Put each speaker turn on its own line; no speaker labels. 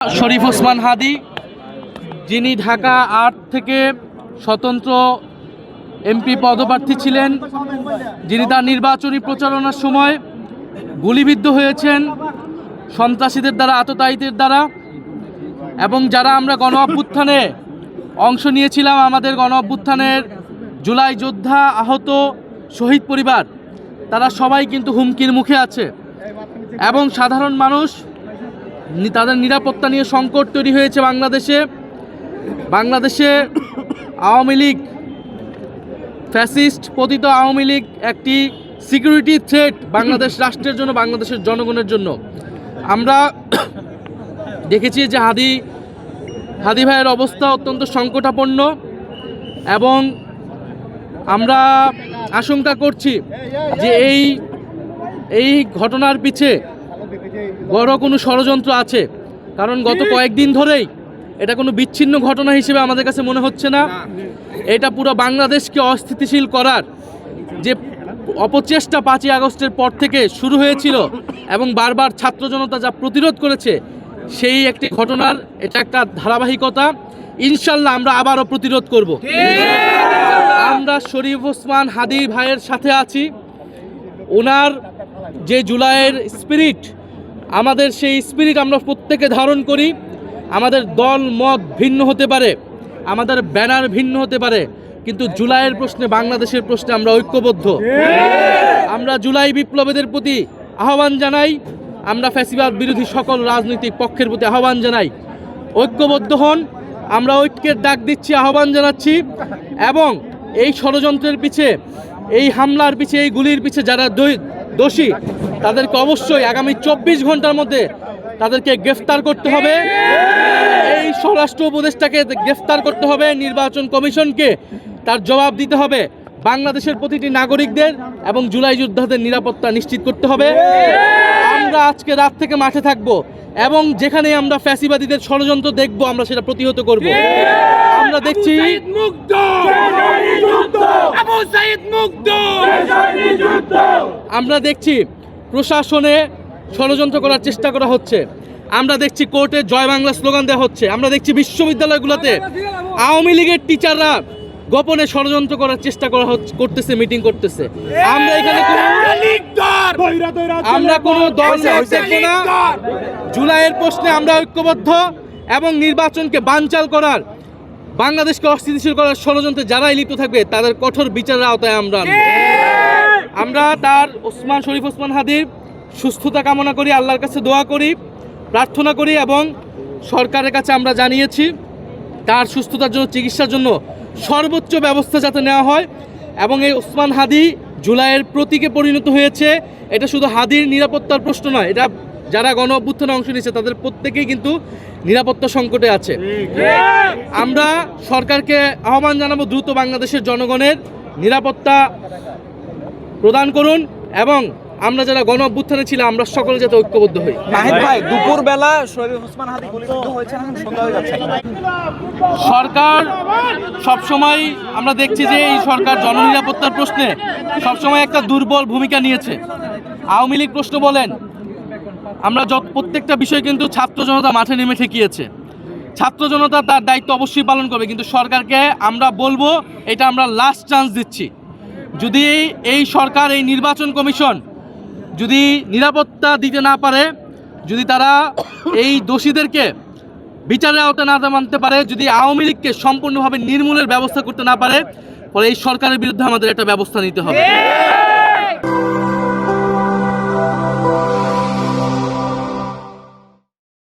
শরীফ ওসমান হাদি, যিনি ঢাকা ৮ থেকে স্বতন্ত্র এমপি পদপ্রার্থী ছিলেন, যিনি তার নির্বাচনী প্রচারণার সময় গুলিবিদ্ধ হয়েছেন সন্ত্রাসীদের দ্বারা, আততায়ীদের দ্বারা। এবং যারা আমরা গণ অভ্যুত্থানে অংশ নিয়েছিলাম, আমাদের গণ অভ্যুত্থানের জুলাই যোদ্ধা, আহত, শহীদ পরিবার, তারা সবাই কিন্তু হুমকির মুখে আছে। এবং সাধারণ মানুষ, তাদের নিরাপত্তা নিয়ে সংকট তৈরি হয়েছে বাংলাদেশে আওয়ামী লীগ, ফ্যাসিস্ট পতিত আওয়ামী লীগ একটি সিকিউরিটি থ্রেট বাংলাদেশ রাষ্ট্রের জন্য, বাংলাদেশের জনগণের জন্য। আমরা দেখেছি যে হাদি ভাইয়ের অবস্থা অত্যন্ত সংকটাপন্ন, এবং আমরা আশঙ্কা করছি যে এই ঘটনার পিছে বড় কোনো ষড়যন্ত্র আছে। কারণ গত কয়েকদিন ধরেই এটা কোনো বিচ্ছিন্ন ঘটনা হিসেবে আমাদের কাছে মনে হচ্ছে না। এটা পুরো বাংলাদেশকে অস্থিতিশীল করার যে অপচেষ্টা 5ই আগস্টের পর থেকে শুরু হয়েছিল এবং বারবার ছাত্র জনতা যা প্রতিরোধ করেছে, সেই একটি ঘটনার এটা একটা ধারাবাহিকতা। ইনশাল্লাহ আমরা আবারও প্রতিরোধ করব। আমরা শরীফ ওসমান হাদি ভাইয়ের সাথে আছি। ওনার যে জুলাইয়ের স্পিরিট, আমাদের সেই স্পিরিট আমরা প্রত্যেকে ধারণ করি। আমাদের দল মত ভিন্ন হতে পারে, আমাদের ব্যানার ভিন্ন হতে পারে, কিন্তু জুলাইয়ের প্রশ্নে, বাংলাদেশের প্রশ্নে আমরা ঐক্যবদ্ধ। আমরা জুলাই বিপ্লবীদের প্রতি আহ্বান জানাই, আমরা ফ্যাসিবাদ বিরোধী সকল রাজনৈতিক পক্ষের প্রতি আহ্বান জানাই, ঐক্যবদ্ধ হন। আমরা ঐক্যের ডাক দিচ্ছি, আহ্বান জানাচ্ছি। এবং এই ষড়যন্ত্রের পিছে, এই হামলার পিছে, এই গুলির পিছে যারা দোষী, তাদেরকে অবশ্যই আগামী 24 ঘন্টার মধ্যে তাদেরকে গ্রেফতার করতে হবে। এই স্বরাষ্ট্র উপদেষ্টাকে গ্রেফতার করতে হবে, নির্বাচন কমিশনকে তার জবাব দিতে হবে। বাংলাদেশের প্রতিটি নাগরিকদের এবং জুলাই যোদ্ধাদের নিরাপত্তা নিশ্চিত করতে হবে। আমরা আজকে রাত থেকে মাঠে থাকব, এবং যেখানে আমরা ফ্যাসিবাদীদের ষড়যন্ত্র দেখব, আমরা সেটা প্রতিহত করব। আমরা দেখছি প্রশাসনে ষড়যন্ত্র করার চেষ্টা করা হচ্ছে। আমরা দেখছি কোর্টে জয় বাংলা স্লোগান দেওয়া হচ্ছে। আমরা দেখছি বিশ্ববিদ্যালয়গুলোতে আওয়ামী লীগের টিচাররা গোপনে ষড়যন্ত্র করার চেষ্টা করতেছে, মিটিং করতেছে। আমরা এখানে কোনো দল দেখব না। জুলাইয়ের প্রশ্নে আমরা ঐক্যবদ্ধ, এবং নির্বাচনকে বানচাল করার, বাংলাদেশকে অস্থিতিশীল করার ষড়যন্ত্রে যারাই লিপ্ত থাকবে তাদের কঠোর বিচারের আওতায় আমরা তার শরীফ ওসমান হাদির সুস্থতা কামনা করি, আল্লাহর কাছে দোয়া করি, প্রার্থনা করি, এবং সরকারের কাছে আমরা জানিয়েছি তার সুস্থতার জন্য, চিকিৎসার জন্য সর্বোচ্চ ব্যবস্থা যাতে নেওয়া হয়। এবং এই ওসমান হাদি জুলাইয়ের প্রতীকে পরিণত হয়েছে। এটা শুধু হাদির নিরাপত্তার প্রশ্ন নয়, এটা যারা গণ অভ্যুত্থানে অংশ নিয়েছে তাদের প্রত্যেকেই কিন্তু নিরাপত্তা সংকটে আছে। আমরা সরকারকে আহ্বান জানাবো, দ্রুত বাংলাদেশের জনগণের নিরাপত্তা প্রদান করুন, এবং আমরা যারা গণ অভ্যুত্থানে ছিলাম আমরা সকলে যাতে ঐক্যবদ্ধ হই।
নাহিদ ভাই, দুপুরবেলা শরীফ ওসমান হাদি গুলিবিদ্ধ হয়েছে, এখন সন্দেহ হয়ে যাচ্ছে।
সরকার সবসময়, আমরা দেখছি যে এই সরকার জননিরাপত্তার প্রশ্নে সবসময় একটা দুর্বল ভূমিকা নিয়েছে। আওয়ামী লীগ প্রশ্ন বলেন, আমরা প্রত্যেকটা বিষয় কিন্তু ছাত্র জনতা মাঠে নেমে ঠেকিয়েছে। ছাত্র জনতা তার দায়িত্ব অবশ্যই পালন করবে, কিন্তু সরকারকে আমরা বলবো এটা আমরা লাস্ট চান্স দিচ্ছি। যদি এই সরকার, এই নির্বাচন কমিশন যদি নিরাপত্তা দিতে না পারে, যদি তারা এই দোষীদেরকে বিচারের আওতায় না মানতে পারে, যদি আওয়ামী লীগকে সম্পূর্ণভাবে নির্মূলের ব্যবস্থা করতে না পারে, ফলে এই সরকারের বিরুদ্ধে আমাদের একটা ব্যবস্থা নিতে হবে।